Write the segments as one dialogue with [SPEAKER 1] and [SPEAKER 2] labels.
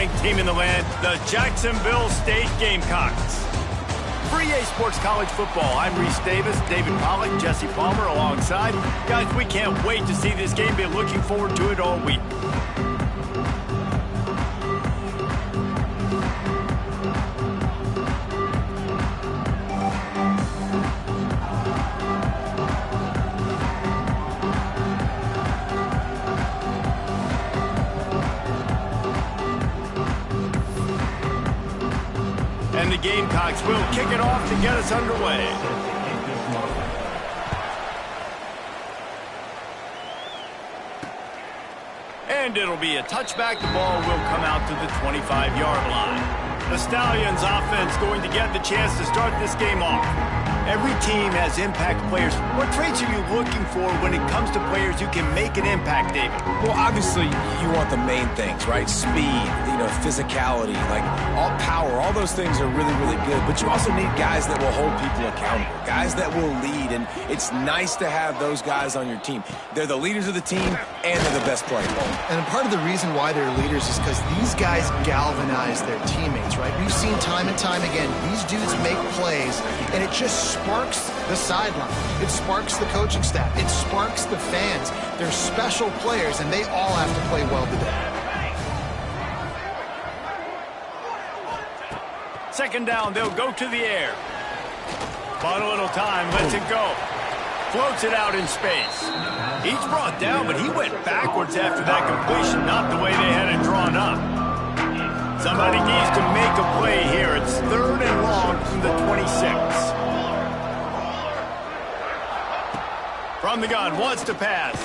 [SPEAKER 1] ranked team in the land, the Jacksonville State Gamecocks. For EA Sports College Football, I'm Reese Davis, David Pollack, Jesse Palmer alongside. Guys, we can't wait to see this game. Been looking forward to it all week. And the Gamecocks will kick it off to get us underway. And it'll be a touchback. The ball will come out to the 25-yard line. The Stallions offense going to get the chance to start this game off. Every team has impact players. What traits are you looking for when it comes to players who can make an impact, David?
[SPEAKER 2] Well, obviously, you want the main things, right? Speed, physicality, like all power, all those things are really, really good. But you also need guys that will hold people accountable, guys that will lead, and it's nice to have those guys on your team. They're the leaders of the team, and they're the best players.
[SPEAKER 3] And part of the reason why they're leaders is because these guys galvanize their teammates, right? We've seen time and time again, these dudes make plays, and it just sparks the sideline. It sparks the coaching staff. It sparks the fans. They're special players, and they all have to play well today.
[SPEAKER 1] Second down, they'll go to the air. Bought a little time, lets it go. Floats it out in space. He's brought down, but he went backwards after that completion, not the way they had it drawn up. Somebody needs to make a play here. It's 3rd and long from the 26. From the gun, wants to pass.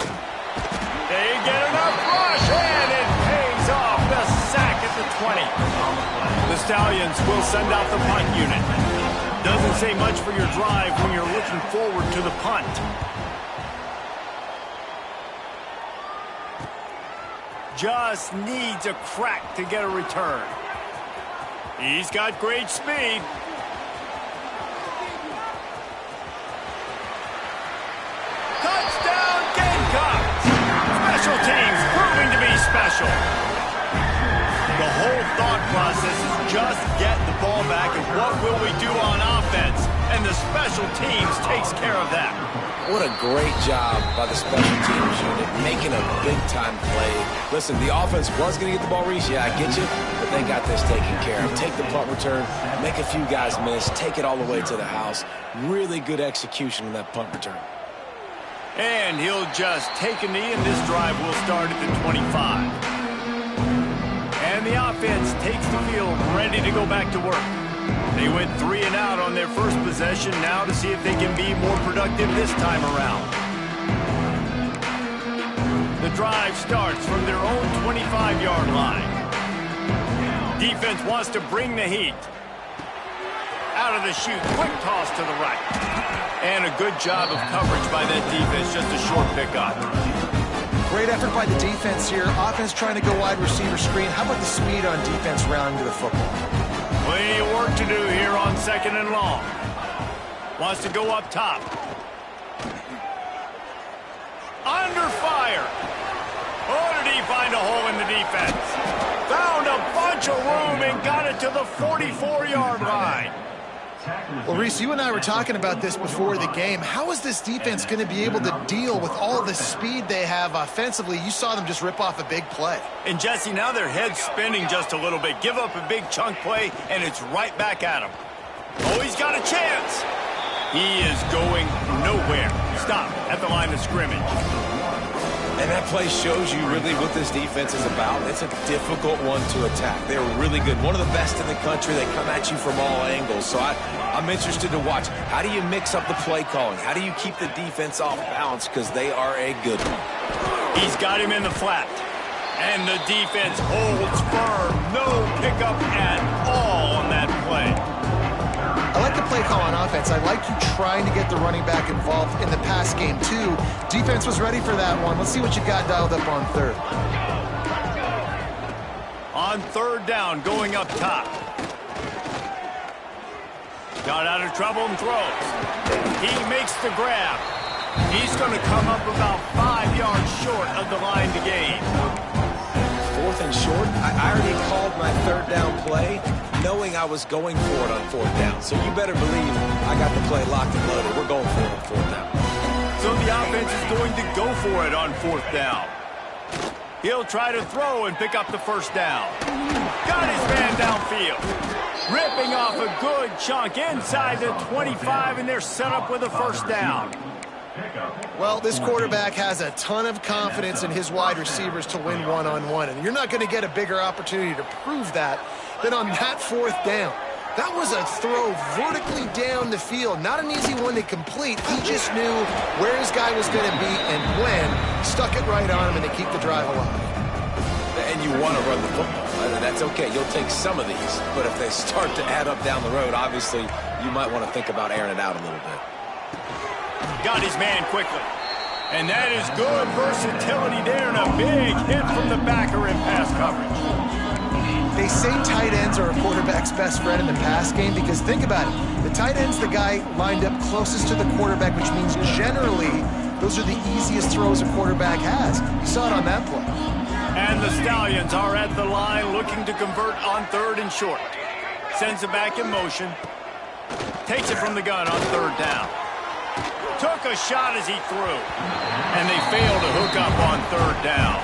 [SPEAKER 1] They get enough rush, and it pays off. The sack at the 20. The Stallions will send out the punt unit. Doesn't say much for your drive when you're looking forward to the punt. Just needs a crack to get a return. He's got great speed. Touchdown Gamecocks! Special teams proving to be special. The whole thought process is just get the ball back and what will we do on offense? And the special teams takes care of that.
[SPEAKER 2] What a great job by the special teams unit, making a big-time play. Listen, the offense was going to get the ball, Reese. Yeah, I get you, but they got this taken care of. Take the punt return, make a few guys miss, take it all the way to the house. Really good execution on that punt return.
[SPEAKER 1] And he'll just take a knee, and this drive will start at the 25. And the offense takes the field, ready to go back to work. They went 3 and out on their first possession, now to see if they can be more productive this time around. The drive starts from their own 25-yard line. Defense wants to bring the heat. Out of the chute, quick toss to the right. And a good job of coverage by that defense, just a short pickup.
[SPEAKER 3] Great effort by the defense here. Offense trying to go wide receiver screen. How about the speed on defense rounding to the football?
[SPEAKER 1] Plenty of work to do here on 2nd and long. Wants to go up top. Under fire. Oh, did he find a hole in the defense? Found a bunch of room and got it to the 44-yard line.
[SPEAKER 3] Well, Reese, you and I were talking about this before the game. How is this defense going to be able to deal with all the speed they have offensively? You saw them just rip off a big play.
[SPEAKER 1] And, Jesse, now their head's spinning just a little bit. Give up a big chunk play, and it's right back at him. Oh, he's got a chance. He is going nowhere. Stop at the line of scrimmage.
[SPEAKER 2] And that play shows you really what this defense is about. It's a difficult one to attack. They're really good. One of the best in the country. They come at you from all angles. So I'm interested to watch. How do you mix up the play calling? How do you keep the defense off balance? Because they are a good one.
[SPEAKER 1] He's got him in the flat. And the defense holds firm. No pickup at all on that play.
[SPEAKER 3] I like the play call on offense. I like you trying to get the running back involved in the pass game, too. Defense was ready for that one. Let's see what you got dialed up on 3rd.
[SPEAKER 1] On 3rd down, going up top. Got out of trouble and throws. He makes the grab. He's going to come up about 5 yards short of the line to gain.
[SPEAKER 2] 4th and short, I already called my 3rd down play knowing I was going for it on 4th down. So you better believe I got the play locked and loaded. We're going for it on 4th down.
[SPEAKER 1] So the offense is going to go for it on 4th down. He'll try to throw and pick up the 1st down. Got his man downfield. Ripping off a good chunk inside the 25, and they're set up with a 1st down.
[SPEAKER 3] Well, this quarterback has a ton of confidence in his wide receivers to win one-on-one, and you're not going to get a bigger opportunity to prove that than on that 4th down. That was a throw vertically down the field. Not an easy one to complete. He just knew where his guy was going to be and when. Stuck it right on him and to keep the drive alive.
[SPEAKER 2] And you want to run the football. That's okay. You'll take some of these. But if they start to add up down the road, obviously, you might want to think about airing it out a little bit.
[SPEAKER 1] Got his man quickly. And that is good versatility there and a big hit from the backer in pass coverage.
[SPEAKER 3] They say tight ends are a quarterback's best friend in the pass game because think about it. The tight end's the guy lined up closest to the quarterback, which means generally those are the easiest throws a quarterback has. You saw it on that play.
[SPEAKER 1] And the Stallions are at the line looking to convert on 3rd and short. Sends it back in motion. Takes it from the gun on 3rd down. Took a shot as he threw. And they fail to hook up on 3rd down.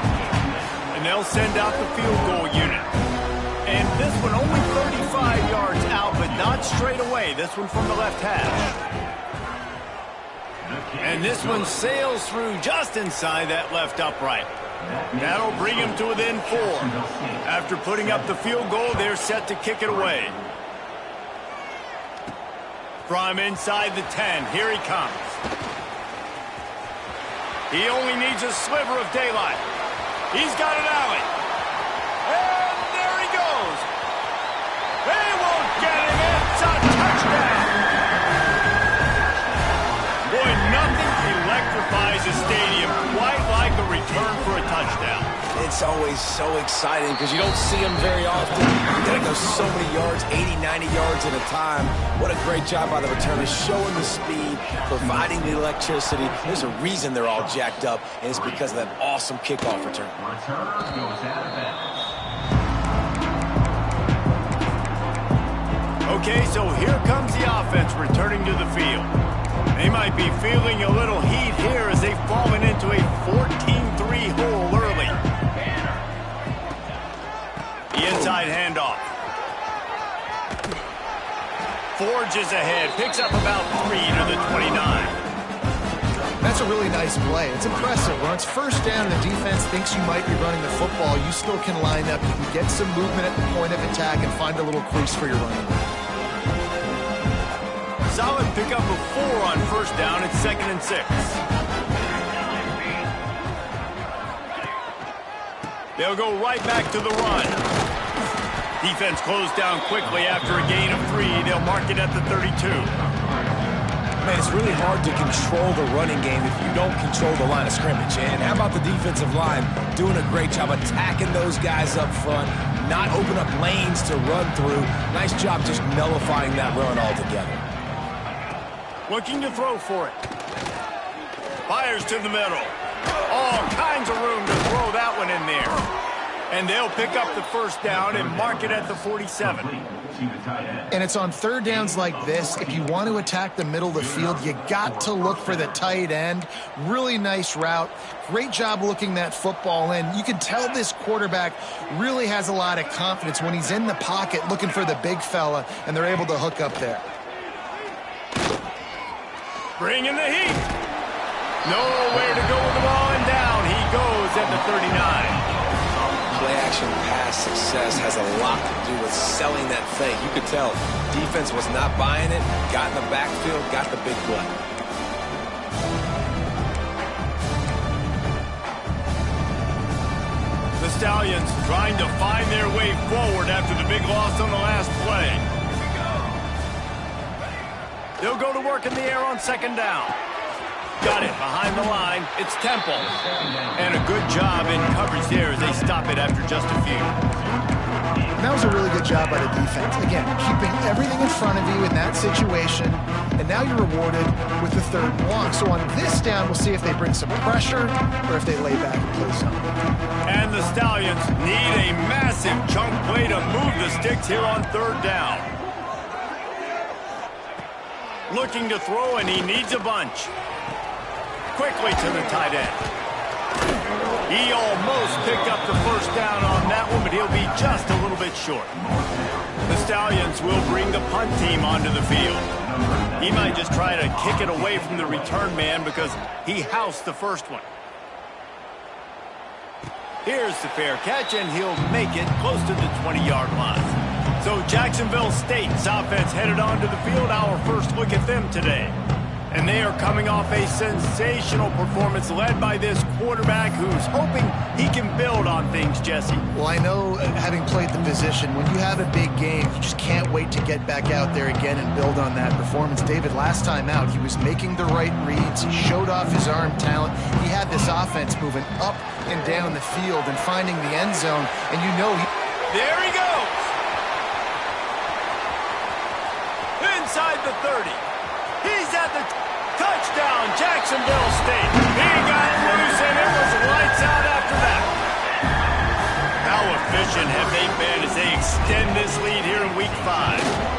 [SPEAKER 1] And they'll send out the field goal unit. And this one only 35 yards out, but not straight away. This one from the left hash. And this one sails through just inside that left upright. That'll bring him to within 4. After putting up the field goal, they're set to kick it away. From inside the 10, here he comes. He only needs a sliver of daylight. He's got an alley. And there he goes. They won't get him. It's a touchdown. Boy, nothing electrifies a stadium quite like a return for a touchdown.
[SPEAKER 2] It's always so exciting because you don't see them very often. You got to go so many yards, 80, 90 yards at a time. What a great job by the returners, showing the speed, providing the electricity. There's a reason they're all jacked up, and it's because of that awesome kickoff return.
[SPEAKER 1] Okay, so here comes the offense returning to the field. They might be feeling a little heat here as they've fallen into a 14-3 hole early. The inside handoff. Forges ahead, picks up about 3 to the 29.
[SPEAKER 3] That's a really nice play. It's impressive. When it's 1st down and the defense thinks you might be running the football, you still can line up. You can get some movement at the point of attack and find a little crease for your running back.
[SPEAKER 1] Solid pickup of 4 on 1st down. It's 2nd and 6. They'll go right back to the run. Defense closed down quickly after a gain of 3. They'll mark it at the 32.
[SPEAKER 2] Man, it's really hard to control the running game if you don't control the line of scrimmage. And how about the defensive line doing a great job attacking those guys up front, not open up lanes to run through. Nice job just nullifying that run altogether.
[SPEAKER 1] Looking to throw for it. Fires to the middle. All kinds of room to throw that one in there. And they'll pick up the 1st down and mark it at the 47.
[SPEAKER 3] And it's on 3rd downs like this. If you want to attack the middle of the field, you got to look for the tight end. Really nice route. Great job looking that football in. You can tell this quarterback really has a lot of confidence when he's in the pocket looking for the big fella, and they're able to hook up there.
[SPEAKER 1] Bringing the heat. Nowhere to go with the ball, and down he goes at the 39.
[SPEAKER 2] Play-action pass success has a lot to do with selling that fake. You could tell defense was not buying it, got in the backfield, got the big play.
[SPEAKER 1] The Stallions trying to find their way forward after the big loss on the last play. They'll go to work in the air on 2nd down. Got it behind the line. It's Temple. And a good job in coverage there as they stop it after just a few.
[SPEAKER 3] That was a really good good job by the defense. Again, keeping everything in front of you in that situation, and now you're rewarded with the 3rd and long. So on this down, we'll see if they bring some pressure or if they lay back and play something.
[SPEAKER 1] And the Stallions need a massive chunk play to move the sticks here on 3rd down. Looking to throw, and he needs a bunch. Quickly to the tight end. He almost picked up the 1st down on that one, but he'll be just a little bit short. The Stallions will bring the punt team onto the field. He might just try to kick it away from the return man because he housed the first one. Here's the fair catch, and he'll make it close to the 20-yard line. So Jacksonville State's offense headed onto the field. Our first look at them today. And they are coming off a sensational performance led by this quarterback who's hoping he can build on things, Jesse.
[SPEAKER 3] Well, I know, having played the position, when you have a big game, you just can't wait to get back out there again and build on that performance. David, last time out, he was making the right reads. He showed off his arm talent. He had this offense moving up and down the field and finding the end zone. And you know
[SPEAKER 1] there he goes! Inside the 30. He's at the touchdown, Jacksonville State. He got loose, and it was lights out after that. How efficient have they been as they extend this lead here in Week 5?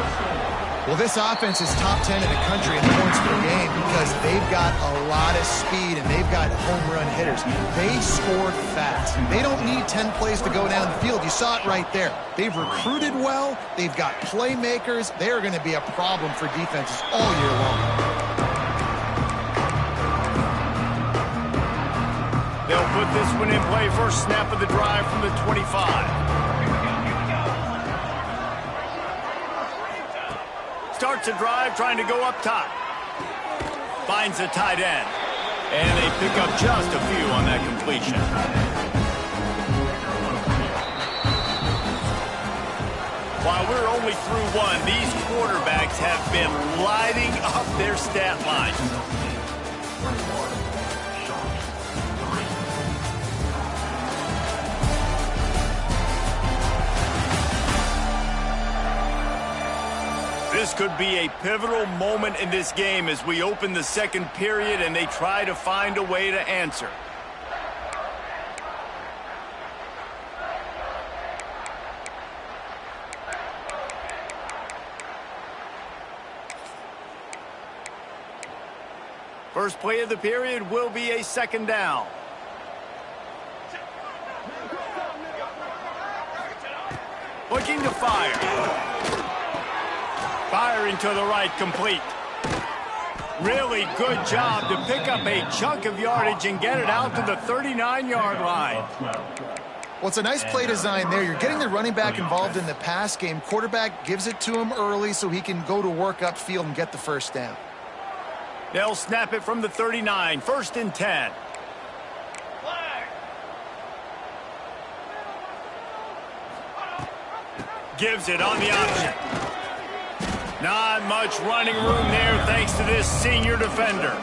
[SPEAKER 3] Well, this offense is top 10 in the country in points per game because they've got a lot of speed and they've got home run hitters. They score fast. They don't need 10 plays to go down the field. You saw it right there. They've recruited well. They've got playmakers. They're going to be a problem for defenses all year long.
[SPEAKER 1] They'll put this one in play. First snap of the drive from the 25. Starts a drive trying to go up top. Finds a tight end. And they pick up just a few on that completion. While we're only through one, these quarterbacks have been lighting up their stat line. This could be a pivotal moment in this game as we open the second period and they try to find a way to answer. First play of the period will be a 2nd down. Looking to fire. Firing to the right, complete. Really good job to pick up a chunk of yardage and get it out to the 39-yard line.
[SPEAKER 3] Well, it's a nice play design there. You're getting the running back involved in the pass game. Quarterback gives it to him early so he can go to work upfield and get the 1st down.
[SPEAKER 1] They'll snap it from the 39, 1st and 10. Gives it on the option. Not much running room there thanks to this senior defender.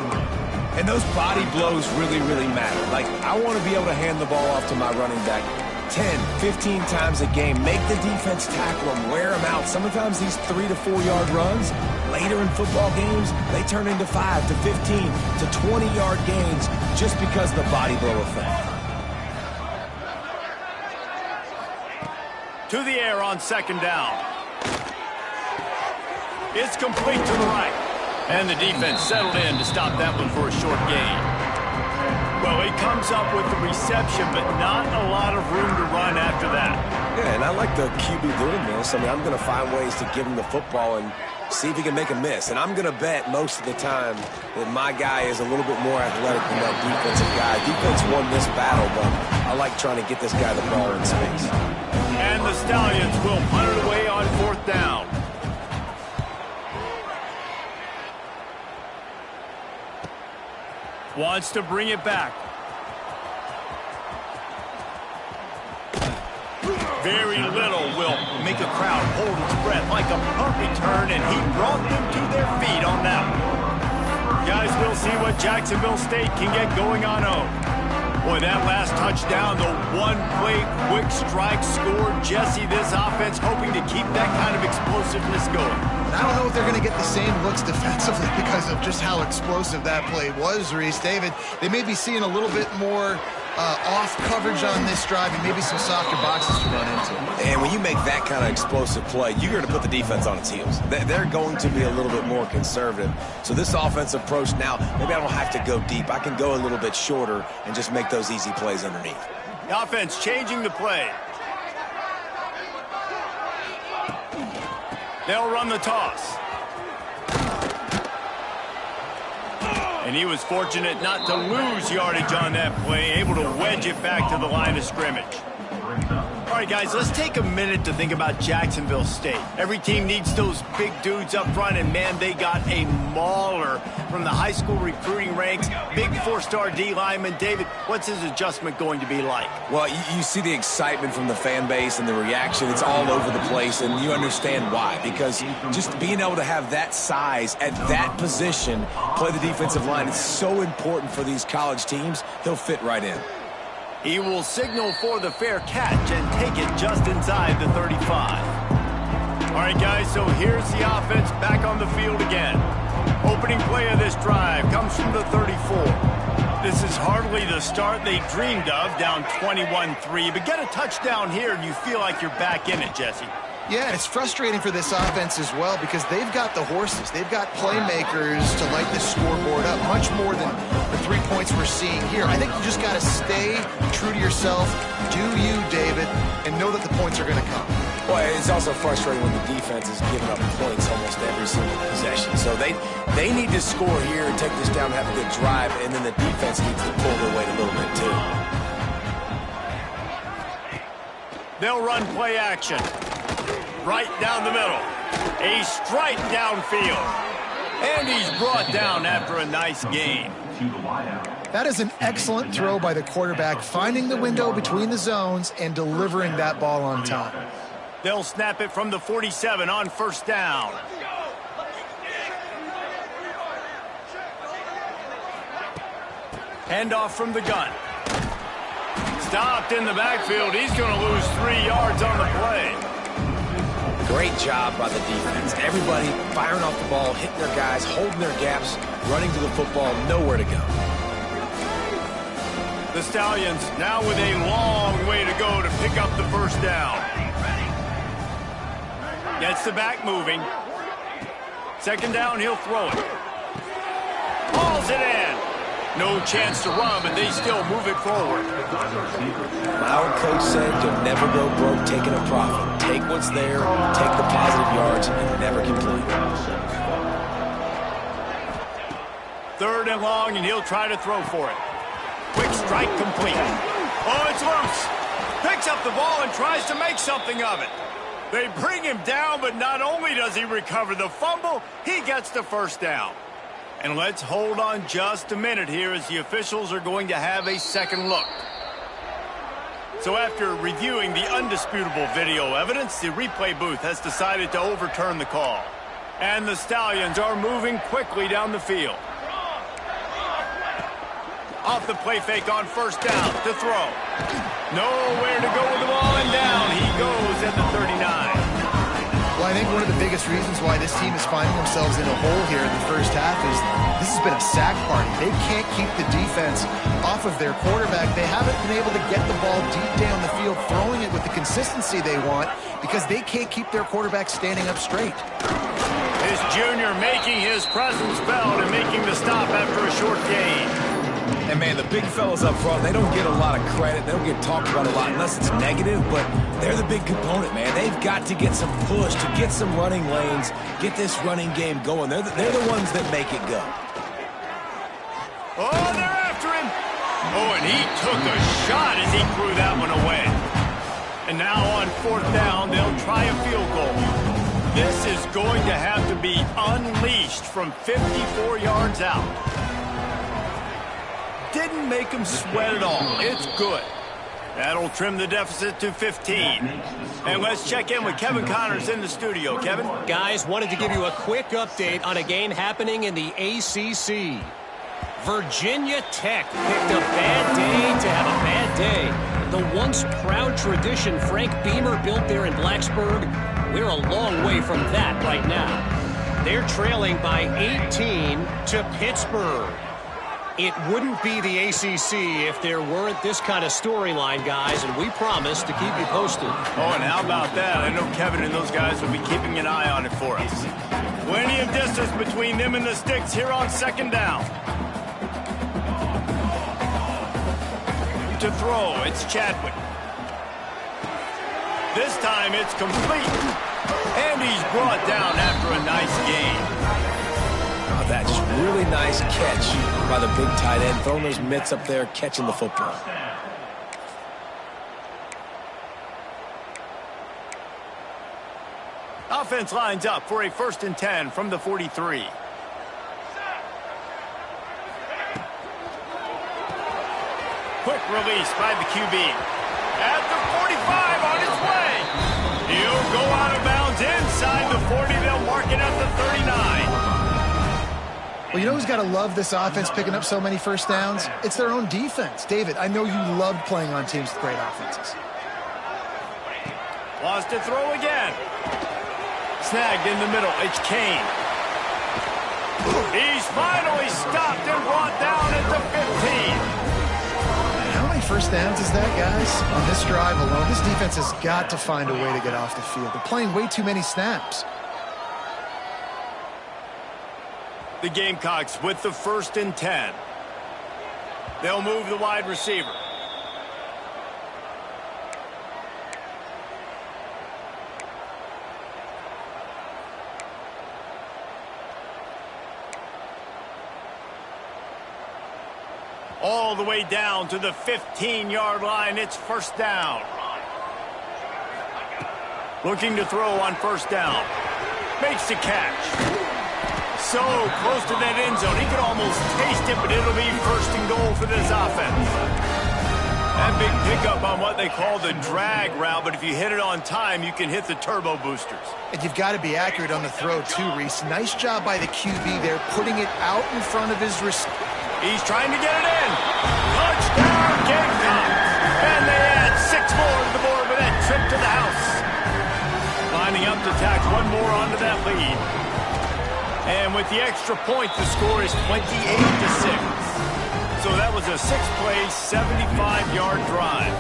[SPEAKER 2] And those body blows really, really matter. Like, I want to be able to hand the ball off to my running back 10, 15 times a game. Make the defense tackle them, wear them out. Sometimes these 3 to 4 yard runs, later in football games, they turn into 5 to 15 to 20-yard gains just because of the body blow effect.
[SPEAKER 1] To the air on 2nd down. It's complete to the right. And the defense settled in to stop that one for a short gain. Well, he comes up with the reception, but not a lot of room to run after that.
[SPEAKER 2] Yeah, and I like the QB doing this. I mean, I'm going to find ways to give him the football and see if he can make a miss. And I'm going to bet most of the time that my guy is a little bit more athletic than that defensive guy. Defense won this battle, but I like trying to get this guy the ball in space.
[SPEAKER 1] And the Stallions will punt it away on 4th down. Wants to bring it back. Very little will make a crowd hold its breath like a punt return, and he brought them to their feet on that one. Guys, we'll see what Jacksonville State can get going on home. Boy, that last touchdown, the one-play quick strike score. Jesse, this offense hoping to keep that kind of explosiveness going.
[SPEAKER 3] And I don't know if they're going to get the same looks defensively because of just how explosive that play was, Reese. David, they may be seeing a little bit more off coverage on this drive and maybe some softer boxes to run into.
[SPEAKER 2] And when you make that kind of explosive play, you're going to put the defense on its heels. They're going to be a little bit more conservative. So this offensive approach now, maybe I don't have to go deep. I can go a little bit shorter and just make those easy plays underneath.
[SPEAKER 1] The offense changing the play. They'll run the toss. And he was fortunate not to lose yardage on that play, able to wedge it back to the line of scrimmage. All right, guys, let's take a minute to think about Jacksonville State. Every team needs those big dudes up front, and, man, they got a mauler from the high school recruiting ranks. Big four-star D lineman. David, what's his adjustment going to be like?
[SPEAKER 2] Well, you see the excitement from the fan base and the reaction. It's all over the place, and you understand why. Because just being able to have that size at that position, play the defensive line, it's so important for these college teams. He'll fit right in.
[SPEAKER 1] He will signal for the fair catch and take it just inside the 35. All right, guys, so here's the offense back on the field again. Opening play of this drive comes from the 34. This is hardly the start they dreamed of, down 21-3. But get a touchdown here, and you feel like you're back in it, Jesse.
[SPEAKER 3] Yeah, and it's frustrating for this offense as well because they've got the horses. They've got playmakers to light this scoreboard up, much more than the 3 points we're seeing here. I think you just got to stay true to yourself, do you, David, and know that the points are going to come.
[SPEAKER 2] Well, it's also frustrating when the defense is giving up points almost every single possession. So they need to score here and take this down and have a good drive, and then the defense needs to pull their weight a little bit too.
[SPEAKER 1] They'll run play action. Right down the middle. A strike downfield. And he's brought down after a nice gain.
[SPEAKER 3] That is an excellent throw by the quarterback, finding the window between the zones and delivering that ball on time.
[SPEAKER 1] They'll snap it from the 47 on first down. Handoff from the gun. Stopped in the backfield. He's going to lose 3 yards on the play.
[SPEAKER 2] Great job by the defense. Everybody firing off the ball, hitting their guys, holding their gaps, running to the football, nowhere to go.
[SPEAKER 1] The Stallions now with a long way to go to pick up the first down. Gets the back moving. Second down, he'll throw it. Hauls it in. No chance to run, but they still move it forward.
[SPEAKER 2] My old coach said you'll never go broke taking a profit. Take what's there, take the positive yards, and never complain.
[SPEAKER 1] Third and long, and he'll try to throw for it. Quick strike complete. Oh, it's loose. Picks up the ball and tries to make something of it. They bring him down, but not only does he recover the fumble, he gets the first down. And let's hold on just a minute here as the officials are going to have a second look. So after reviewing the undisputable video evidence, the replay booth has decided to overturn the call. And the Stallions are moving quickly down the field. Off the play fake on first down to throw. Nowhere to go with the ball, and down he goes at the 39.
[SPEAKER 3] Well, I think one of the biggest reasons why this team is finding themselves in a hole here in the first half is this has been a sack party. They can't keep the defense off of their quarterback. They haven't been able to get the ball deep down the field, throwing it with the consistency they want because they can't keep their quarterback standing up straight.
[SPEAKER 1] This junior making his presence felt and making the stop after a short gain.
[SPEAKER 2] And, man, the big fellas up front, they don't get a lot of credit. They don't get talked about a lot unless it's negative, but they're the big component, man. They've got to get some push, to get some running lanes, get this running game going. They're the ones that make it go.
[SPEAKER 1] Oh, they're after him. Oh, and he took a shot as he threw that one away. And now on fourth down, they'll try a field goal. This is going to have to be unleashed from 54 yards out. Didn't make him sweat at all. It's good. That'll trim the deficit to 15. And let's check in with Kevin Connors in the studio. Kevin?
[SPEAKER 4] Guys, wanted to give you a quick update on a game happening in the ACC. Virginia Tech picked a bad day to have a bad day. The once proud tradition Frank Beamer built there in Blacksburg We're a long way from that right now. They're trailing by 18 to Pittsburgh. It wouldn't be the ACC if there weren't this kind of storyline, guys, and we promise to keep you posted.
[SPEAKER 1] Oh, and how about that? I know Kevin and those guys will be keeping an eye on it for us. Plenty of distance between them and the sticks here on second down. To throw, it's Chadwick. This time it's complete. And he's brought down after a nice game.
[SPEAKER 2] Oh, that's just really nice catch by the big tight end, throwing those mitts up there, catching the football.
[SPEAKER 1] Offense lines up for a 1st and 10 from the 43. Quick release by the QB. At the 45 on its way. He'll go out of bounds inside the 40. They'll mark it at the 39.
[SPEAKER 3] Well, you know who's got to love this offense picking up so many first downs? It's their own defense. David, I know you loved playing on teams with great offenses.
[SPEAKER 1] Lost to throw again. Snagged in the middle. It's Kane. He's finally stopped and brought down at the 15.
[SPEAKER 3] How many first downs is that, guys? On this drive alone, this defense has got to find a way to get off the field. They're playing way too many snaps.
[SPEAKER 1] The Gamecocks with the 1st and 10. They'll move the wide receiver. All the way down to the 15-yard line. It's 1st down. Looking to throw on 1st down. Makes the catch. So close to that end zone. He could almost taste it, but it'll be 1st and goal for this offense. That big pickup on what they call the drag route, but if you hit it on time, you can hit the turbo boosters.
[SPEAKER 3] And you've got to be accurate on the throw, too, Reese. Nice job by the QB there, putting it out in front of his receiver.
[SPEAKER 1] He's trying to get it in. Touchdown, Gamecocks. And they add 6 more to the board with that trip to the house. Lining up to tack one more onto that lead. And with the extra point, the score is 28-6. So that was a 6-play, 75-yard drive.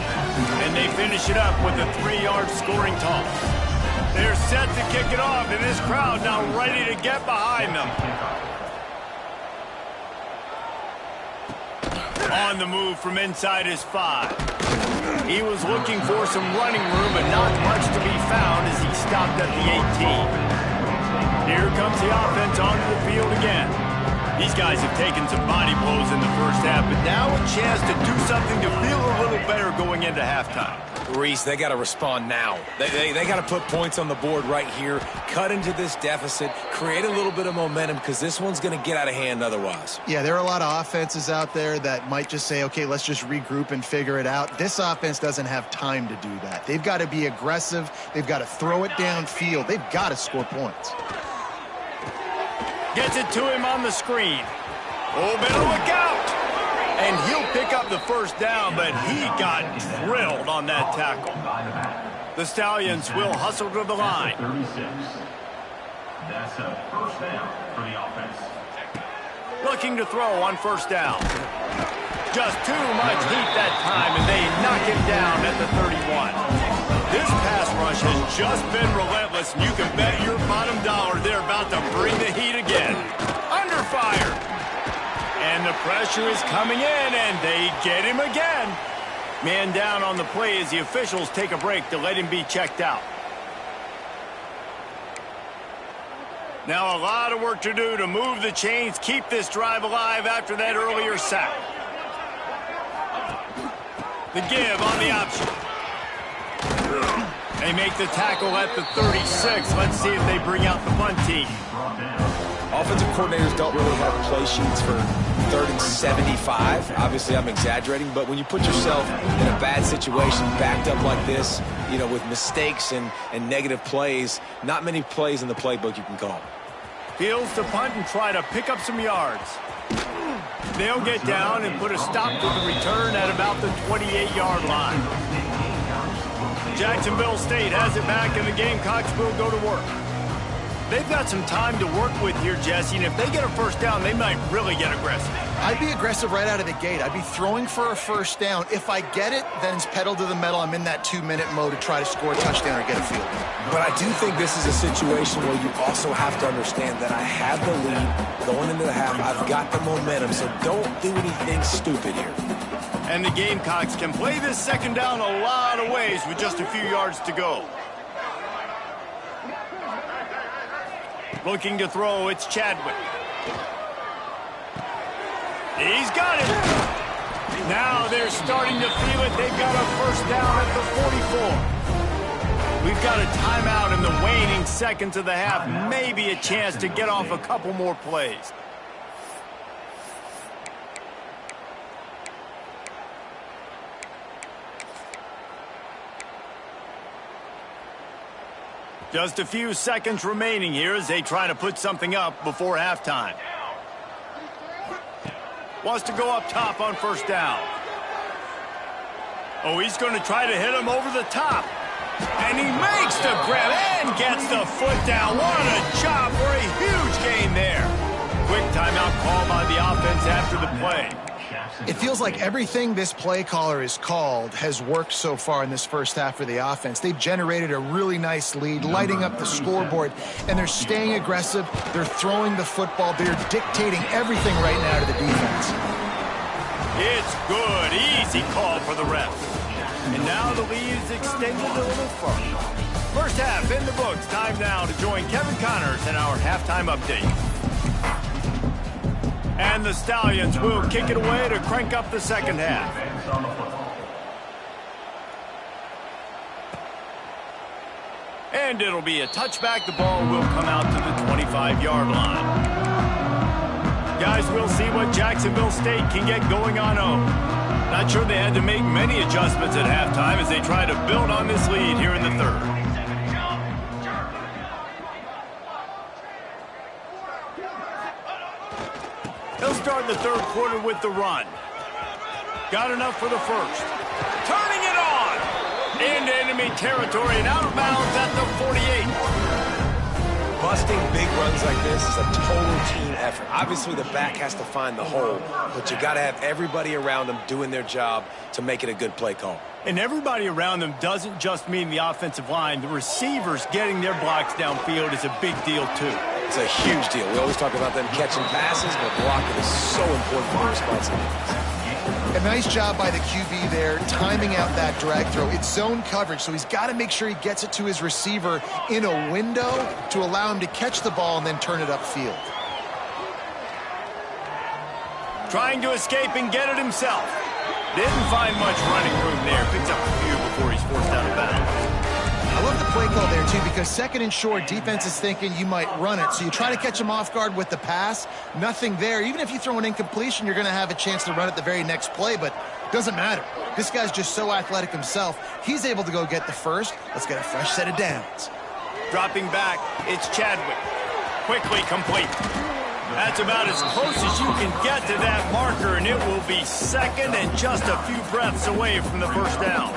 [SPEAKER 1] And they finish it up with a 3-yard scoring toss. They're set to kick it off, and this crowd now ready to get behind them. On the move from inside his 5. He was looking for some running room, but not much to be found as he stopped at the 18. Here comes the offense onto the field again. These guys have taken some body blows in the first half, but now a chance to do something to feel a little better going into halftime.
[SPEAKER 2] Reese, they got to respond now. They got to put points on the board right here, cut into this deficit, create a little bit of momentum, because this one's going to get out of hand otherwise.
[SPEAKER 3] Yeah, there are a lot of offenses out there that might just say, okay, let's just regroup and figure it out. This offense doesn't have time to do that. They've got to be aggressive. They've got to throw it downfield. They've got to score points.
[SPEAKER 1] Gets it to him on the screen. Oh, better look out. And he'll pick up the 1st down, but he got drilled on that tackle. The Stallions will hustle to the line.
[SPEAKER 5] 36. That's a 1st down for the offense.
[SPEAKER 1] Looking to throw on 1st down. Just too much heat that time, and they knock him down at the 31. This pass rush has just been relentless, and you can bet your bottom dollar they're about to bring the heat again. Under fire. And the pressure is coming in, and they get him again. Man down on the play as the officials take a break to let him be checked out. Now a lot of work to do to move the chains, keep this drive alive after that earlier sack. The give on the option. They make the tackle at the 36. Let's see if they bring out the punt team.
[SPEAKER 2] Offensive coordinators don't really have play sheets for 3rd and 75. Obviously, I'm exaggerating, but when you put yourself in a bad situation, backed up like this, you know, with mistakes and negative plays, not many plays in the playbook you can call.
[SPEAKER 1] Fields to punt and try to pick up some yards. They'll get down and put a stop to the return at about the 28-yard line. Jacksonville State has it back, and the Gamecocks will go to work. They've got some time to work with here, Jesse, and if they get a first down, they might really get aggressive.
[SPEAKER 3] I'd be aggressive right out of the gate. I'd be throwing for a first down. If I get it, then it's pedal to the metal. I'm in that 2-minute mode to try to score a touchdown or get a field goal.
[SPEAKER 2] But I do think this is a situation where you also have to understand that I have the lead going into the half. I've got the momentum, so don't do anything stupid here.
[SPEAKER 1] And the Gamecocks can play this second down a lot of ways with just a few yards to go. Looking to throw, it's Chadwick. He's got it. Now they're starting to feel it. They've got a first down at the 44. We've got a timeout in the waning seconds of the half. Maybe a chance to get off a couple more plays. Just a few seconds remaining here as they try to put something up before halftime. Wants to go up top on first down. Oh, he's going to try to hit him over the top. And he makes the grab and gets the foot down. What a job for a huge gain there. Quick timeout call by the offense after the play.
[SPEAKER 3] It feels like everything this play caller has called has worked so far in this first half for the offense. They've generated a really nice lead, lighting up the scoreboard, and they're staying aggressive. They're throwing the football. They're dictating everything right now to the defense.
[SPEAKER 1] It's good. Easy call for the refs. And now the lead is extended a little further. First half in the books. Time now to join Kevin Connors in our halftime update. And the Stallions will kick it away to crank up the second half. And it'll be a touchback. The ball will come out to the 25-yard line. Guys, we'll see what Jacksonville State can get going on home. Not sure they had to make many adjustments at halftime as they try to build on this lead here in the third. He'll start the third quarter with the run. Got enough for the first. Turning it on! Into enemy territory and out of bounds at the 48.
[SPEAKER 2] Busting big runs like this is a total team effort. Obviously, the back has to find the hole, but you got to have everybody around them doing their job to make it a good play call.
[SPEAKER 1] And everybody around them doesn't just mean the offensive line. The receivers getting their blocks downfield is a big deal, too.
[SPEAKER 2] It's a huge deal. We always talk about them catching passes, but blocking is so important for their responsibilities.
[SPEAKER 3] A nice job by the QB there, timing out that drag throw. It's zone coverage, so he's got to make sure he gets it to his receiver in a window to allow him to catch the ball and then turn it upfield.
[SPEAKER 1] Trying to escape and get it himself. Didn't find much running room there. Picks up a few before he's forced out of bounds.
[SPEAKER 3] I love the play call there, too, because second and short, defense is thinking you might run it. So you try to catch him off guard with the pass. Nothing there. Even if you throw an incompletion, you're going to have a chance to run it the very next play, but it doesn't matter. This guy's just so athletic himself. He's able to go get the first. Let's get a fresh set of downs.
[SPEAKER 1] Dropping back, it's Chadwick. Quickly complete. That's about as close as you can get to that marker, and it will be second and just a few breaths away from the first down.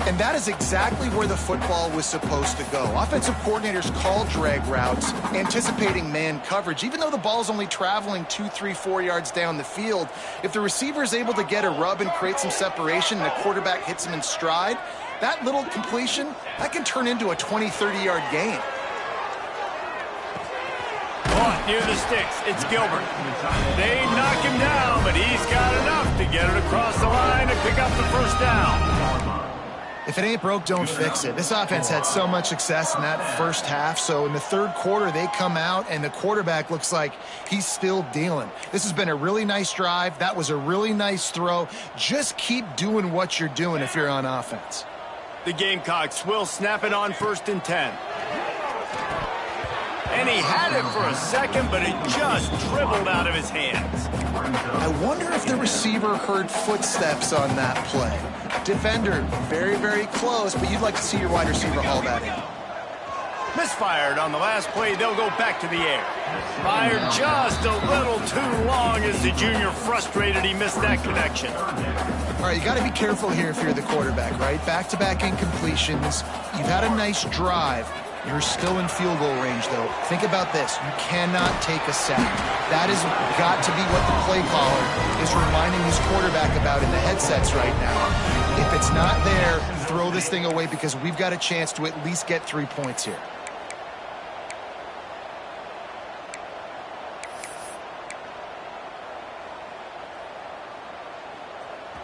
[SPEAKER 3] And that is exactly where the football was supposed to go. Offensive coordinators call drag routes, anticipating man coverage. Even though the ball is only traveling 2, 3, 4 yards down the field, if the receiver is able to get a rub and create some separation and the quarterback hits him in stride, that little completion, that can turn into a 20, 30-yard gain.
[SPEAKER 1] Caught near the sticks. It's Gilbert. They knock him down, but he's got enough to get it across the line and pick up the first down.
[SPEAKER 3] If it ain't broke, don't fix it. This offense had so much success in that first half, so in the third quarter, they come out, and the quarterback looks like he's still dealing. This has been a really nice drive. That was a really nice throw. Just keep doing what you're doing if you're on offense.
[SPEAKER 1] The Gamecocks will snap it on 1st and 10. And he had it for a second, but it just dribbled out of his hands.
[SPEAKER 3] I wonder if the receiver heard footsteps on that play. Defender, very, very close, but you'd like to see your wide receiver haul that in.
[SPEAKER 1] Misfired on the last play. They'll go back to the air. Fired just a little too long as the junior frustrated. He missed that connection.
[SPEAKER 3] All right, you got to be careful here if you're the quarterback, right? Back-to-back incompletions. You've had a nice drive. You're still in field goal range, though. Think about this. You cannot take a sack. That has got to be what the play caller is reminding his quarterback about in the headsets right now. If it's not there, throw this thing away because we've got a chance to at least get 3 points here.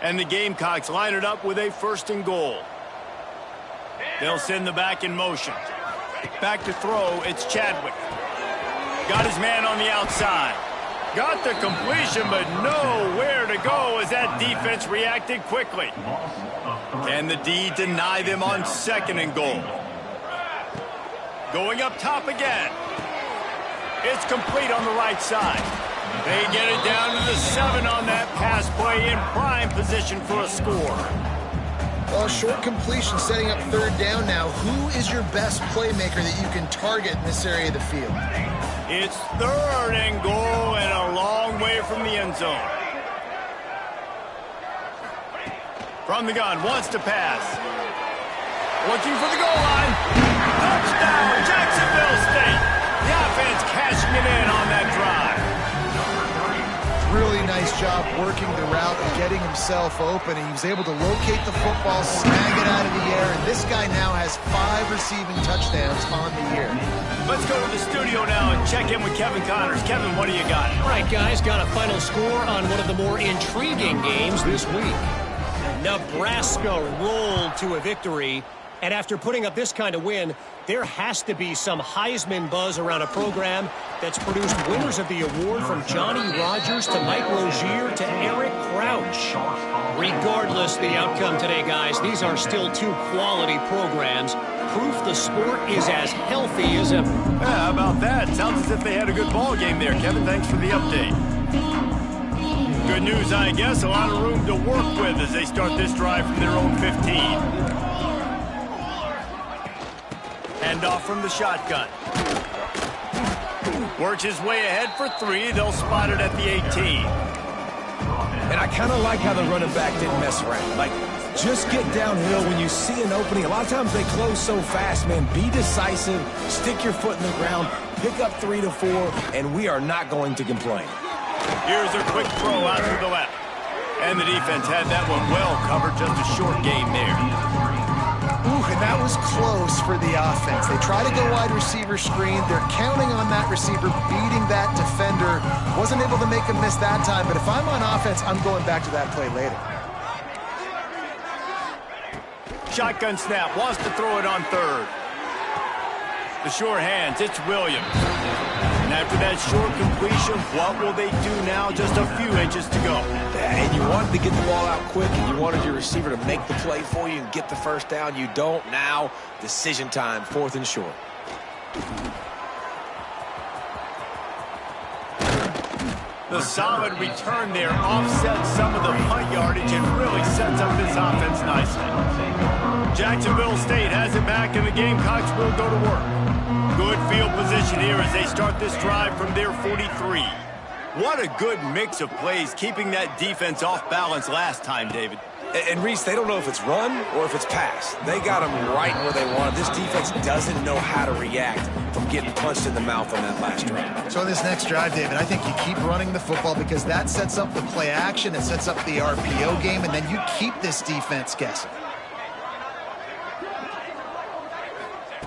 [SPEAKER 1] And the Gamecocks line it up with a 1st and goal. They'll send the back in motion. Back to throw, it's Chadwick. Got his man on the outside. Got the completion, but nowhere to go as that defense reacted quickly. Can the D deny them on 2nd and goal? Going up top again. It's complete on the right side. They get it down to the 7 on that pass play in prime position for a score.
[SPEAKER 3] Well, short completion setting up 3rd down now. Who is your best playmaker that you can target in this area of the field?
[SPEAKER 1] It's 3rd and goal and a long way from the end zone. From the gun, wants to pass. Looking for the goal line. Touchdown, Jacksonville State. The offense cashing it in on that drive.
[SPEAKER 3] Really nice job working the route and getting himself open. And he was able to locate the football, snag it out of the air, and this guy now has 5 receiving touchdowns on the year.
[SPEAKER 1] Let's go to the studio now and check in with Kevin Connors. Kevin, what do you got?
[SPEAKER 4] All right, guys, got a final score on one of the more intriguing games this week. Nebraska rolled to a victory, and after putting up this kind of win, there has to be some Heisman buzz around a program that's produced winners of the award from Johnny Rodgers to Mike Rozier to Eric Crouch. Regardless the outcome today, guys, these are still 2 quality programs. Proof the sport is as healthy as ever.
[SPEAKER 1] Yeah, how about that? Sounds as if they had a good ball game there, Kevin. Thanks for the update. Good news, I guess. A lot of room to work with as they start this drive from their own 15. Hand off from the shotgun. Works his way ahead for 3. They'll spot it at the 18.
[SPEAKER 2] And I kind of like how the running back didn't mess around. Like, just get downhill when you see an opening. A lot of times they close so fast, man. Be decisive, stick your foot in the ground, pick up 3 to 4, and we are not going to complain.
[SPEAKER 1] Here's a quick throw out to the left. And the defense had that one well covered. Just a short game there.
[SPEAKER 3] Ooh, and that was close for the offense. They try to go wide receiver screen. They're counting on that receiver beating that defender. Wasn't able to make him miss that time, but if I'm on offense, I'm going back to that play later.
[SPEAKER 1] Shotgun snap, wants to throw it on 3rd. The sure hands, it's Williams. And after that short completion, what will they do now? Just a few inches to go.
[SPEAKER 2] And you wanted to get the ball out quick, and you wanted your receiver to make the play for you and get the 1st down. You don't now. Decision time, 4th and short.
[SPEAKER 1] The solid return there offsets some of the punt yardage and really sets up this offense nicely. Jacksonville State has it back, and the Gamecocks will go to work. Good field position here as they start this drive from their 43. What a good mix of plays, keeping that defense off balance last time, David.
[SPEAKER 2] And Reese, they don't know if it's run or if it's pass. They got them right where they want. This defense doesn't know how to react from getting punched in the mouth on that last drive.
[SPEAKER 3] So in this next drive, David, I think you keep running the football because that sets up the play action, it sets up the RPO game, and then you keep this defense guessing.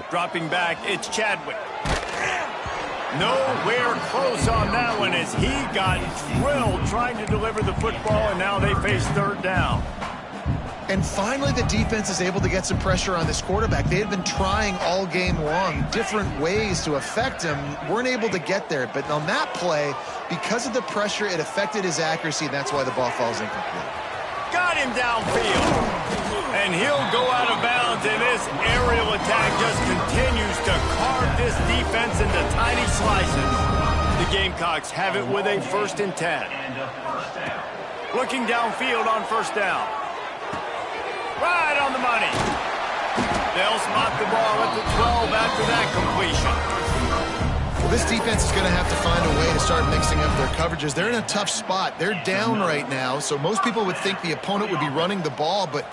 [SPEAKER 1] Dropping back, it's Chadwick. Nowhere close on that one as he got drilled trying to deliver the football, and now they face 3rd down.
[SPEAKER 3] And finally, the defense is able to get some pressure on this quarterback. They had been trying all game long different ways to affect him, weren't able to get there. But on that play, because of the pressure, it affected his accuracy, and that's why the ball falls incomplete.
[SPEAKER 1] Got him downfield. And he'll go out of bounds, and this aerial attack just continues to carve this defense into tiny slices. The Gamecocks have it with a 1st and 10. Looking downfield on 1st down. Right on the money. They'll spot the ball at the 12 after that completion.
[SPEAKER 3] this defense is going to have to find a way to start mixing up their coverages. They're in a tough spot. They're down right now, so most people would think the opponent would be running the ball, but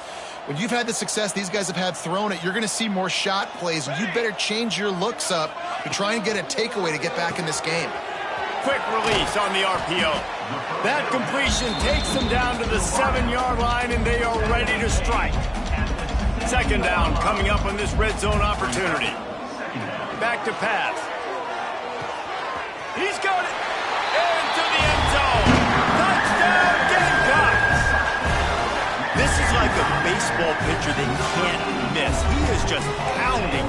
[SPEAKER 3] when you've had the success these guys have had throwing it, you're going to see more shot plays, and you better change your looks up to try and get a takeaway to get back in this game.
[SPEAKER 1] Quick release on the RPO. That completion takes them down to the 7-yard line, and they are ready to strike. Second down coming up on this red zone opportunity. Back to pass. He's got it into the end zone. Touchdown, Gamecocks! This is like a baseball pitcher they can't miss. He is just pounding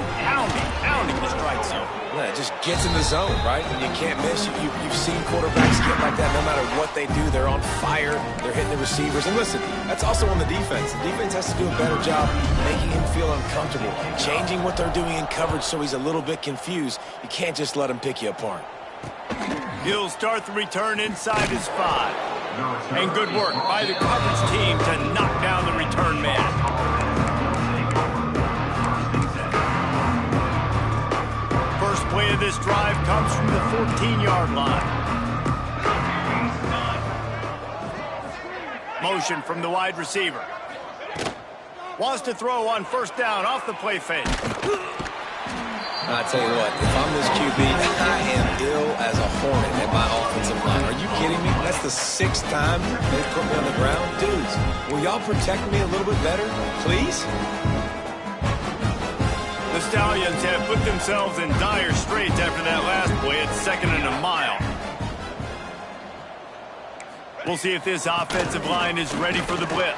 [SPEAKER 1] the strike zone.
[SPEAKER 2] Yeah, it just gets in the zone, right? When you can't miss, you've seen quarterbacks get like that no matter what they do. They're on fire. They're hitting the receivers. And listen, that's also on the defense. The defense has to do a better job making him feel uncomfortable, changing what they're doing in coverage so he's a little bit confused. You can't just let him pick you apart.
[SPEAKER 1] He'll start the return inside his 5. And good work by the coverage team to knock down the return man. First play of this drive comes from the 14-yard line. Motion from the wide receiver. Wants to throw on first down off the play fake.
[SPEAKER 2] I tell you what, if I'm this QB, I am ill as a hornet at my offensive line. Are you kidding me? That's the 6th time they've put me on the ground. Dudes, will y'all protect me a little bit better, please?
[SPEAKER 1] The Stallions have put themselves in dire straits after that last play at 2nd and a mile. We'll see if this offensive line is ready for the blitz.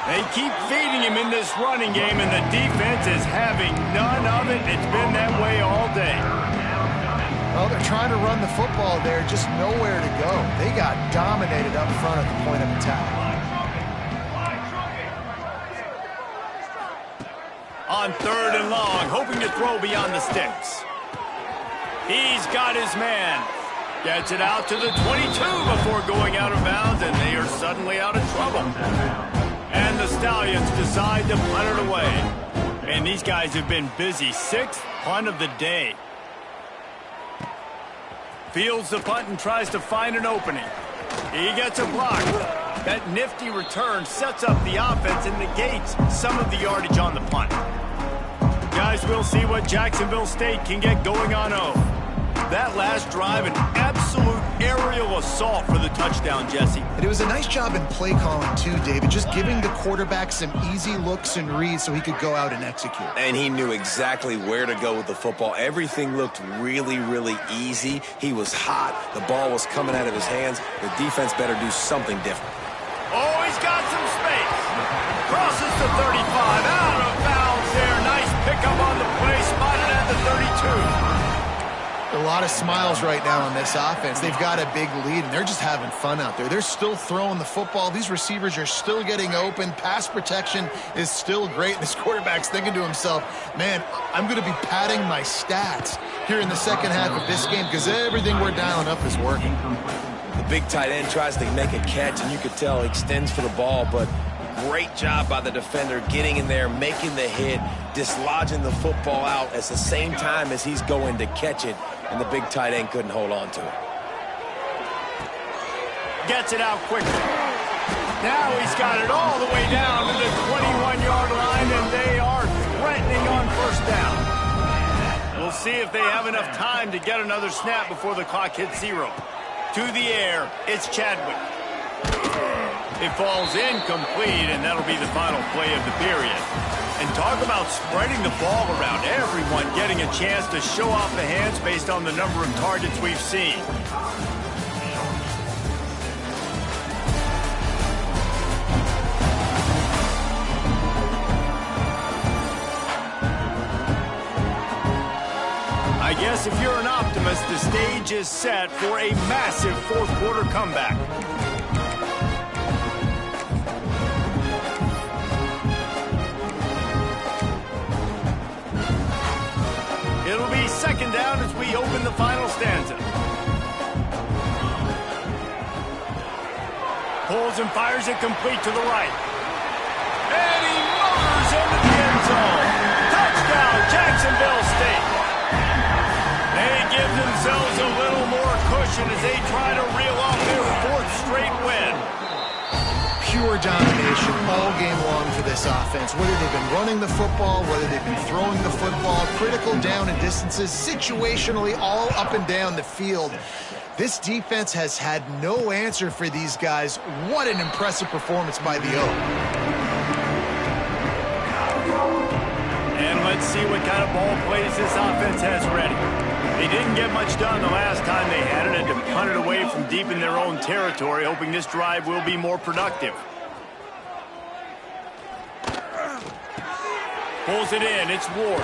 [SPEAKER 1] They keep feeding him in this running game, and the defense is having none of it. It's been that way all day.
[SPEAKER 3] Well, they're trying to run the football there, just nowhere to go. They got dominated up front at the point of attack.
[SPEAKER 1] On 3rd and long, hoping to throw beyond the sticks. He's got his man. Gets it out to the 22 before going out of bounds, and they are suddenly out of trouble. And the Stallions decide to punt it away. And these guys have been busy. 6th punt of the day. Fields the punt and tries to find an opening. He gets a block. That nifty return sets up the offense and negates some of the yardage on the punt. Guys, we'll see what Jacksonville State can get going on 0. That last drive, an absolute aerial assault for the touchdown, Jesse.
[SPEAKER 3] And it was a nice job in play calling, too, David, just giving the quarterback some easy looks and reads so he could go out and execute.
[SPEAKER 2] And he knew exactly where to go with the football. Everything looked really, really easy. He was hot. The ball was coming out of his hands. The defense better do something different.
[SPEAKER 1] Oh, he's got some space. Crosses the 35, out of bounds there. Nice pickup on the play, spotted at the 32.
[SPEAKER 3] A lot of smiles right now on this offense. They've got a big lead, and they're just having fun out there. They're still throwing the football. These receivers are still getting open. Pass protection is still great. This quarterback's thinking to himself, man, I'm going to be padding my stats here in the second half of this game because everything we're dialing up is working.
[SPEAKER 2] The big tight end tries to make a catch, and you could tell he extends for the ball, but great job by the defender getting in there, making the hit, dislodging the football out at the same time as he's going to catch it, and the big tight end couldn't hold on to it.
[SPEAKER 1] Gets it out quickly. Now he's got it all the way down to the 21-yard line, and they are threatening on first down. We'll see if they have enough time to get another snap before the clock hits 0. To the air, it's Chadwick. It falls incomplete, and that'll be the final play of the period. And talk about spreading the ball around. Everyone getting a chance to show off the hands based on the number of targets we've seen. I guess if you're an optimist, the stage is set for a massive fourth-quarter comeback. It'll be second down as we open the final stanza. Pulls and fires it complete to the right. And he motors into the end zone. Touchdown, Jacksonville State. They give themselves
[SPEAKER 3] game long for this offense. Whether they've been running the football, whether they've been throwing the football, critical down and distances, situationally all up and down the field. This defense has had no answer for these guys. What an impressive performance by the O.
[SPEAKER 1] And let's see what kind of ball plays this offense has ready. They didn't get much done the last time they had it and to punt it away from deep in their own territory, hoping this drive will be more productive. Pulls it in. It's Ward.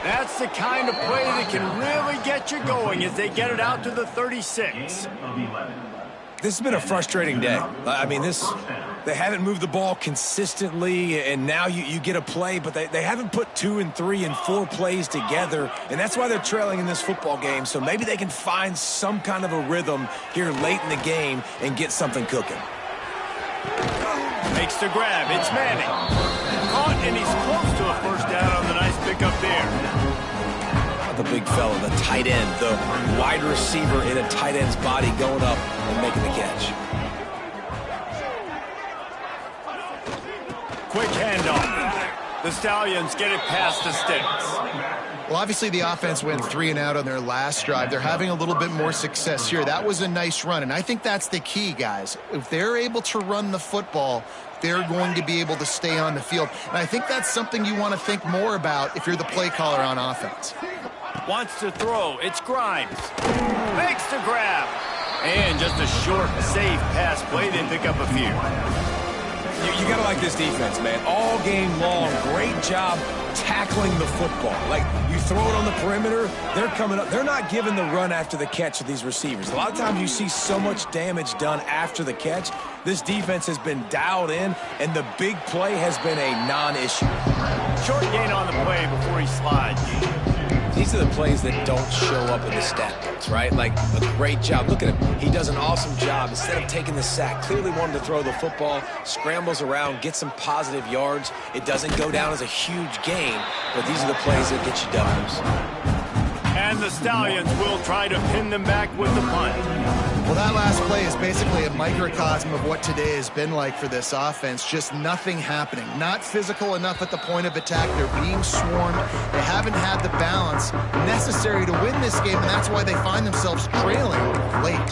[SPEAKER 1] That's the kind of play that can really get you going as they get it out to the 36.
[SPEAKER 2] This has been a frustrating day. I mean, they haven't moved the ball consistently, and now you get a play, but they haven't put 2 and 3 and 4 plays together, and that's why they're trailing in this football game. So maybe they can find some kind of a rhythm here late in the game and get something cooking.
[SPEAKER 1] Makes the grab. It's Manning. Caught, and he's close to a first down on the nice pickup there.
[SPEAKER 2] The big fella, the tight end, the wide receiver in a tight end's body going up and making the catch.
[SPEAKER 1] Quick handoff. The Stallions get it past the sticks.
[SPEAKER 3] Well, obviously the offense went 3 and out on their last drive. They're having a little bit more success here. That was a nice run, and I think that's the key, guys. If they're able to run the football, they're going to be able to stay on the field. And I think that's something you want to think more about if you're the play caller on offense.
[SPEAKER 1] Wants to throw. It's Grimes. Makes the grab. And just a short, safe pass play. They pick up a few.
[SPEAKER 2] You got to like this defense, man. All game long, great job tackling the football. Like, you throw it on the perimeter, they're coming up. They're not giving the run after the catch of these receivers. A lot of times you see so much damage done after the catch. This defense has been dialed in, and the big play has been a non-issue.
[SPEAKER 1] Short gain on the play before he slides.
[SPEAKER 2] These are the plays that don't show up in the stat books, right? Like, a great job. Look at him. He does an awesome job. Instead of taking the sack, clearly wanted to throw the football, scrambles around, gets some positive yards. It doesn't go down as a huge gain, but these are the plays that get you W's.
[SPEAKER 1] And the Stallions will try to pin them back with the punt.
[SPEAKER 3] Well, that last play is basically a microcosm of what today has been like for this offense. Just nothing happening. Not physical enough at the point of attack. They're being swarmed. They haven't had the balance necessary to win this game, and that's why they find themselves trailing late.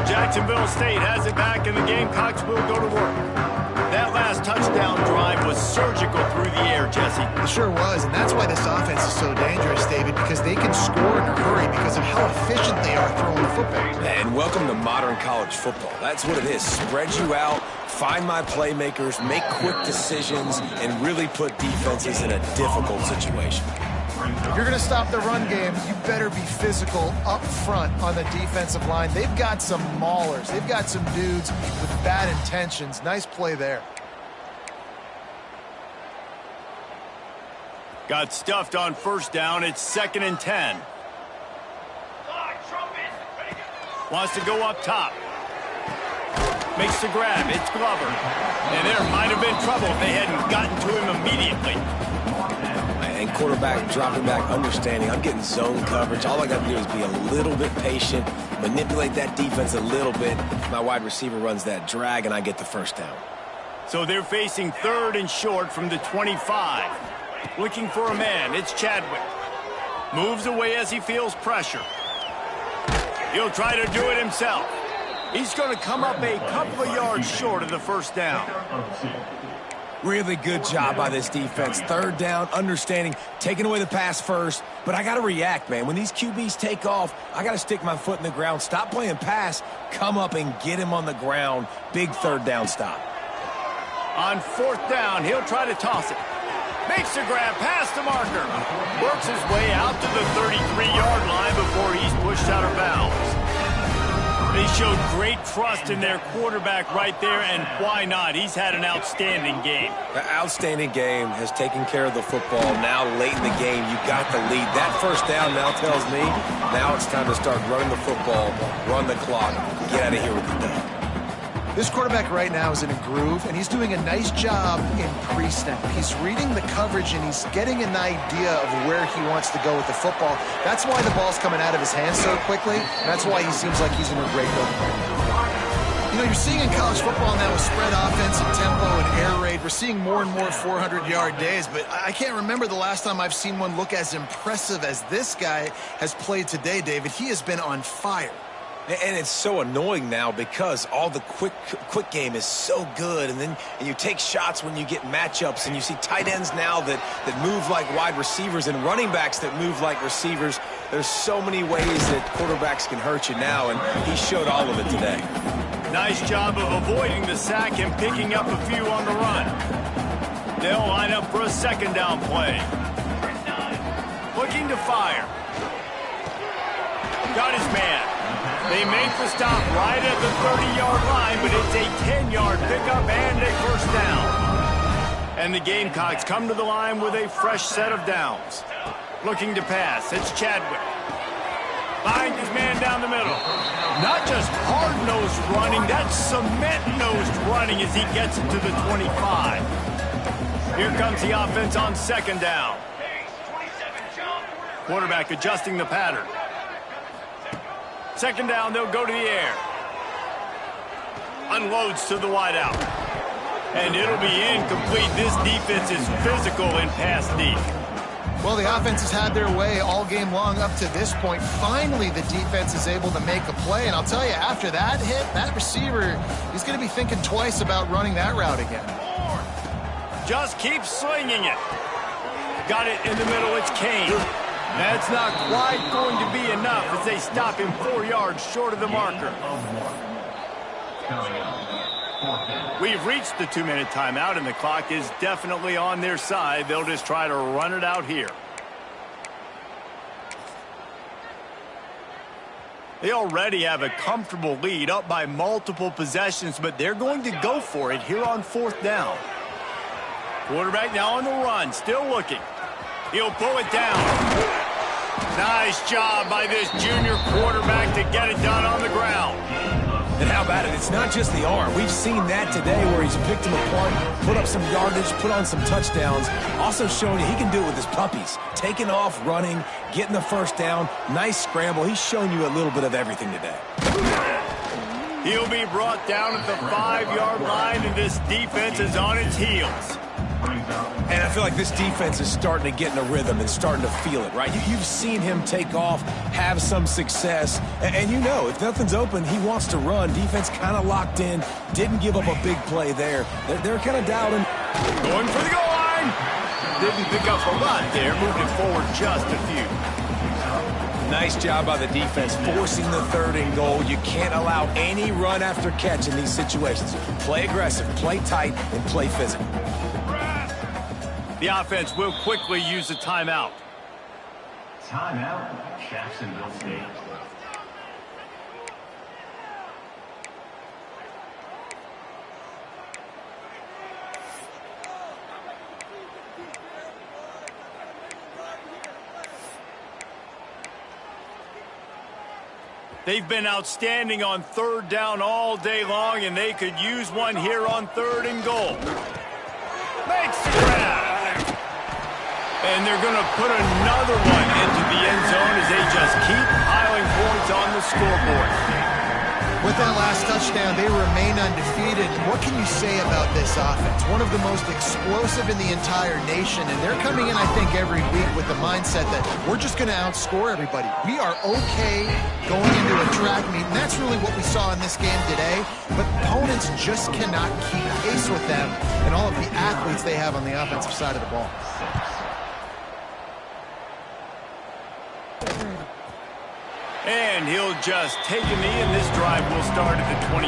[SPEAKER 1] Jacksonville State has it back, and the Gamecocks will go to work. That last touchdown drive was surgical through the air, Jesse.
[SPEAKER 3] It sure was, and that's why this offense is so dangerous, David, because they can score in a hurry because of how efficient they are throwing the football.
[SPEAKER 2] And welcome to modern college football. That's what it is. Spread you out, find my playmakers, make quick decisions, and really put defenses in a difficult situation.
[SPEAKER 3] If you're going to stop the run game, you better be physical up front on the defensive line. They've got some maulers. They've got some dudes with bad intentions. Nice play there.
[SPEAKER 1] Got stuffed on first down. It's 2nd and 10. Wants to go up top. Makes the grab. It's Glover. And there might have been trouble if they hadn't gotten to him immediately.
[SPEAKER 2] And quarterback dropping back, understanding I'm getting zone coverage. All I got to do is be a little bit patient, manipulate that defense a little bit. My wide receiver runs that drag, and I get the first down.
[SPEAKER 1] So they're facing 3rd and short from the 25. Looking for a man. It's Chadwick. Moves away as he feels pressure. He'll try to do it himself. He's going to come up a couple of yards short of the first down.
[SPEAKER 2] Really good job by this defense. 3rd down, understanding, taking away the pass first. But I got to react, man. When these QBs take off, I got to stick my foot in the ground. Stop playing pass. Come up and get him on the ground. Big 3rd down stop.
[SPEAKER 1] On 4th down, he'll try to toss it. Makes the grab past the marker. Works his way out to the 33-yard line before he's pushed out of bounds. They showed great trust in their quarterback right there, and why not? He's had an outstanding game.
[SPEAKER 2] The outstanding game has taken care of the football. Now, late in the game, you got the lead. That first down now tells me now it's time to start running the football, run the clock, get out of here with the dub.
[SPEAKER 3] This quarterback right now is in a groove, and he's doing a nice job in pre-snap. He's reading the coverage, and he's getting an idea of where he wants to go with the football. That's why the ball's coming out of his hands so quickly, and that's why he seems like he's in a great rhythm right now. You know, you're seeing in college football now with spread offense and tempo and air raid, we're seeing more and more 400-yard days, but I can't remember the last time I've seen one look as impressive as this guy has played today, David. He has been on fire.
[SPEAKER 2] And it's so annoying now because all the quick game is so good, and you take shots when you get matchups, and you see tight ends now that move like wide receivers and running backs that move like receivers. There's so many ways that quarterbacks can hurt you now, and he showed all of it today.
[SPEAKER 1] Nice job of avoiding the sack and picking up a few on the run. They'll line up for a second down play. Looking to fire. Got his man. They make the stop right at the 30-yard line, but it's a 10-yard pickup and a first down. And the Gamecocks come to the line with a fresh set of downs. Looking to pass. It's Chadwick. Finds his man down the middle. Not just hard-nosed running, that's cement-nosed running as he gets it to the 25. Here comes the offense on second down. Quarterback adjusting the pattern. Second down, they'll go to the air. Unloads to the wideout. And it'll be incomplete. This defense is physical in pass deep.
[SPEAKER 3] Well, the offense has had their way all game long up to this point. Finally, the defense is able to make a play. And I'll tell you, after that hit, that receiver, he's going to be thinking twice about running that route again.
[SPEAKER 1] Just keep slinging it. Got it in the middle. It's Kane. That's not quite going to be enough as they stop him 4 yards short of the marker. We've reached the 2-minute timeout, and the clock is definitely on their side. They'll just try to run it out here. They already have a comfortable lead, up by multiple possessions, but they're going to go for it here on fourth down. Quarterback now on the run, still looking. He'll pull it down. Nice job by this junior quarterback to get it done on the ground.
[SPEAKER 2] And how about it? It's not just the arm. We've seen that today where he's picked him apart, put up some yardage, put on some touchdowns. Also showing you he can do it with his puppies. Taking off, running, getting the first down. Nice scramble. He's shown you a little bit of everything today.
[SPEAKER 1] He'll be brought down at the 5-yard line, and this defense is on its heels.
[SPEAKER 2] And I feel like this defense is starting to get in a rhythm and starting to feel it, right? You've seen him take off, have some success, and you know if nothing's open, he wants to run. Defense kind of locked in, didn't give up a big play there. They're kind of dialed in.
[SPEAKER 1] Going for the goal line. Didn't pick up a lot there, moved it forward just a few.
[SPEAKER 2] Nice job by the defense, forcing the 3rd and goal. You can't allow any run after catch in these situations. Play aggressive, play tight, and play physical.
[SPEAKER 1] The offense will quickly use a timeout.
[SPEAKER 5] Timeout, Jacksonville State.
[SPEAKER 1] They've been outstanding on 3rd down all day long, and they could use one here on 3rd and goal. Makes the grab. And they're going to put another one into the end zone as they just keep piling points on the scoreboard.
[SPEAKER 3] With that last touchdown, they remain undefeated. What can you say about this offense? One of the most explosive in the entire nation, and they're coming in, I think, every week with the mindset that we're just going to outscore everybody. We are okay going into a track meet, and that's really what we saw in this game today. But opponents just cannot keep pace with them and all of the athletes they have on the offensive side of the ball.
[SPEAKER 1] And he'll just take a knee, and this drive will start at the 25.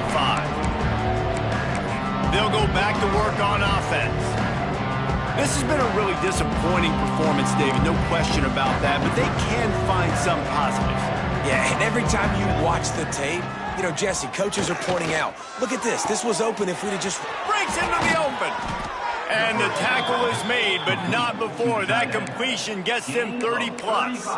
[SPEAKER 1] They'll go back to work on offense. This has been a really disappointing performance, David, no question about that, but they can find some positives.
[SPEAKER 2] Yeah, and every time you watch the tape, you know, Jesse, coaches are pointing out, look at this. This was open if we'd have just...
[SPEAKER 1] Breaks into the open. And the tackle is made, but not before. That completion gets them 30-plus.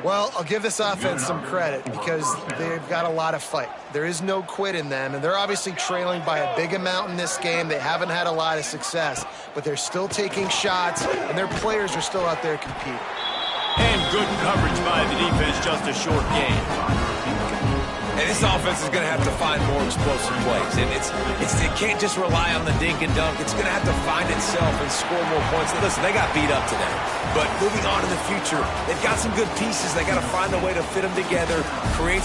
[SPEAKER 3] Well, I'll give this offense some credit because they've got a lot of fight. There is no quit in them, and they're obviously trailing by a big amount in this game. They haven't had a lot of success, but they're still taking shots, and their players are still out there competing.
[SPEAKER 1] And good coverage by the defense, just a short game.
[SPEAKER 2] And this offense is going to have to find more explosive plays. And it can't just rely on the dink and dunk. It's going to have to find itself and score more points. Listen, they got beat up today. But moving on in the future, they've got some good pieces. They got to find a way to fit them together, create some